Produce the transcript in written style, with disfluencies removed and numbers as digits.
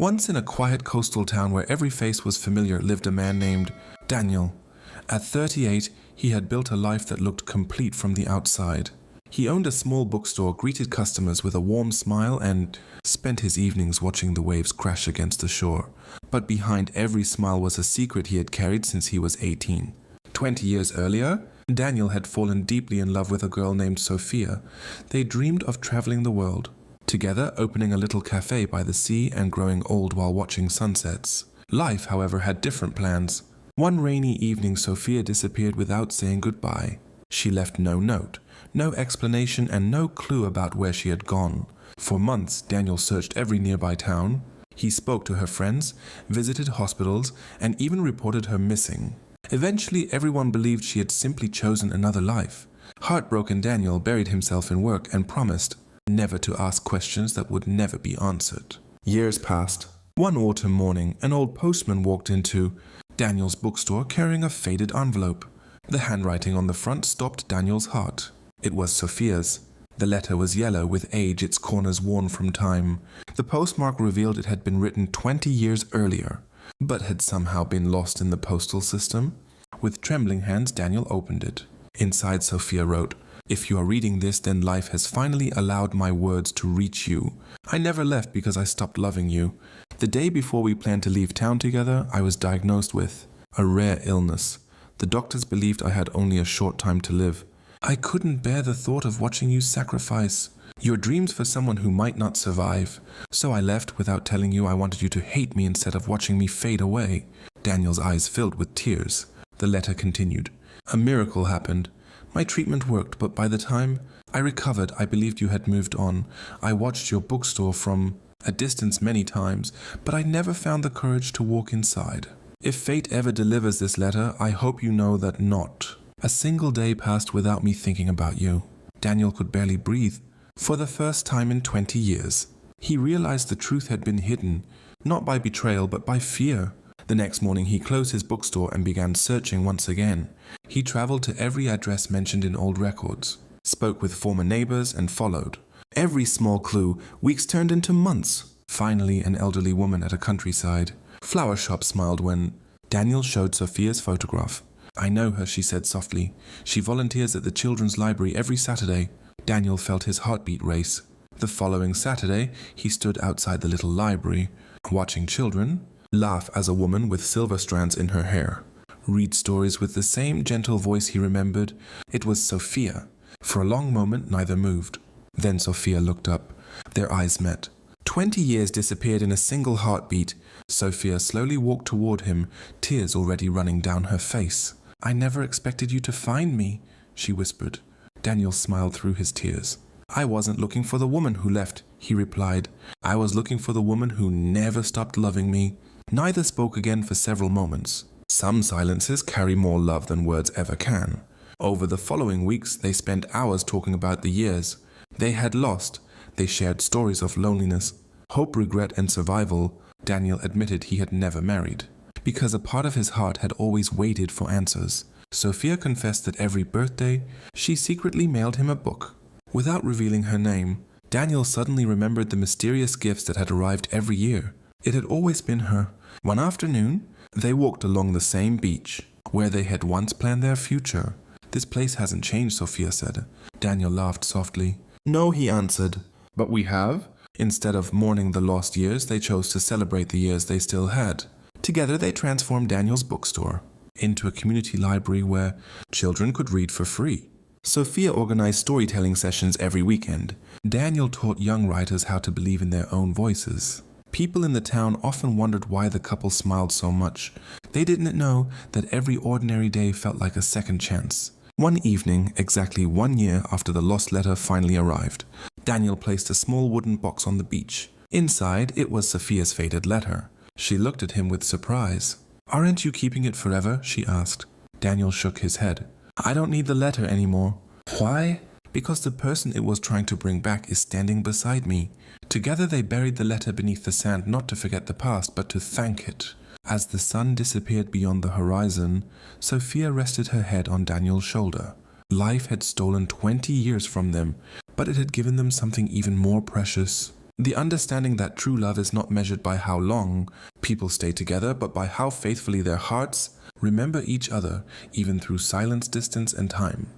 Once in a quiet coastal town where every face was familiar lived a man named Daniel. At 38, he had built a life that looked complete from the outside. He owned a small bookstore, greeted customers with a warm smile, and spent his evenings watching the waves crash against the shore. But behind every smile was a secret he had carried since he was 18. 20 years earlier, Daniel had fallen deeply in love with a girl named Sophia. They dreamed of traveling the world, together opening a little cafe by the sea and growing old while watching sunsets. Life, however, had different plans. One rainy evening, Sophia disappeared without saying goodbye. She left no note, no explanation, and no clue about where she had gone. For months, Daniel searched every nearby town. He spoke to her friends, visited hospitals, and even reported her missing. Eventually, everyone believed she had simply chosen another life. Heartbroken, Daniel buried himself in work and promised never to ask questions that would never be answered. Years passed. One autumn morning, an old postman walked into Daniel's bookstore carrying a faded envelope. The handwriting on the front stopped Daniel's heart. It was Sophia's. The letter was yellow with age, its corners worn from time. The postmark revealed it had been written 20 years earlier, but had somehow been lost in the postal system. With trembling hands, Daniel opened it. Inside, Sophia wrote, "If you are reading this, then life has finally allowed my words to reach you. I never left because I stopped loving you. The day before we planned to leave town together, I was diagnosed with a rare illness. The doctors believed I had only a short time to live. I couldn't bear the thought of watching you sacrifice your dreams for someone who might not survive. So I left without telling you I wanted you to hate me instead of watching me fade away." Daniel's eyes filled with tears. The letter continued. "A miracle happened. My treatment worked, but by the time I recovered, I believed you had moved on. I watched your bookstore from a distance many times, but I never found the courage to walk inside. If fate ever delivers this letter, I hope you know that not a single day passed without me thinking about you." Daniel could barely breathe. For the first time in 20 years, he realized the truth had been hidden, not by betrayal, but by fear. The next morning, he closed his bookstore and began searching once again. He traveled to every address mentioned in old records, spoke with former neighbors, and followed every small clue. Weeks turned into months. Finally, an elderly woman at a countryside flower shop smiled when Daniel showed Sophia's photograph. "I know her," she said softly. "She volunteers at the children's library every Saturday." Daniel felt his heartbeat race. The following Saturday, he stood outside the little library, watching children laugh as a woman with silver strands in her hair read stories with the same gentle voice he remembered. It was Sophia. For a long moment, neither moved. Then Sophia looked up. Their eyes met. 20 years disappeared in a single heartbeat. Sophia slowly walked toward him, tears already running down her face. "I never expected you to find me," she whispered. Daniel smiled through his tears. "I wasn't looking for the woman who left," he replied. "I was looking for the woman who never stopped loving me." Neither spoke again for several moments. Some silences carry more love than words ever can. Over the following weeks, they spent hours talking about the years they had lost. They shared stories of loneliness, hope, regret, and survival. Daniel admitted he had never married, because a part of his heart had always waited for answers. Sophia confessed that every birthday, she secretly mailed him a book. Without revealing her name, Daniel suddenly remembered the mysterious gifts that had arrived every year. It had always been her. One afternoon, they walked along the same beach, where they had once planned their future. "This place hasn't changed," Sophia said. Daniel laughed softly. "No," he answered. "But we have." Instead of mourning the lost years, they chose to celebrate the years they still had. Together, they transformed Daniel's bookstore into a community library where children could read for free. Sophia organized storytelling sessions every weekend. Daniel taught young writers how to believe in their own voices. People in the town often wondered why the couple smiled so much. They didn't know that every ordinary day felt like a second chance. One evening, exactly 1 year after the lost letter finally arrived, Daniel placed a small wooden box on the beach. Inside, it was Sophia's faded letter. She looked at him with surprise. "Aren't you keeping it forever?" she asked. Daniel shook his head. "I don't need the letter anymore." "Why?" "Because the person it was trying to bring back is standing beside me." Together they buried the letter beneath the sand, not to forget the past, but to thank it. As the sun disappeared beyond the horizon, Sophia rested her head on Daniel's shoulder. Life had stolen 20 years from them, but it had given them something even more precious. The understanding that true love is not measured by how long people stay together, but by how faithfully their hearts remember each other, even through silence, distance, and time.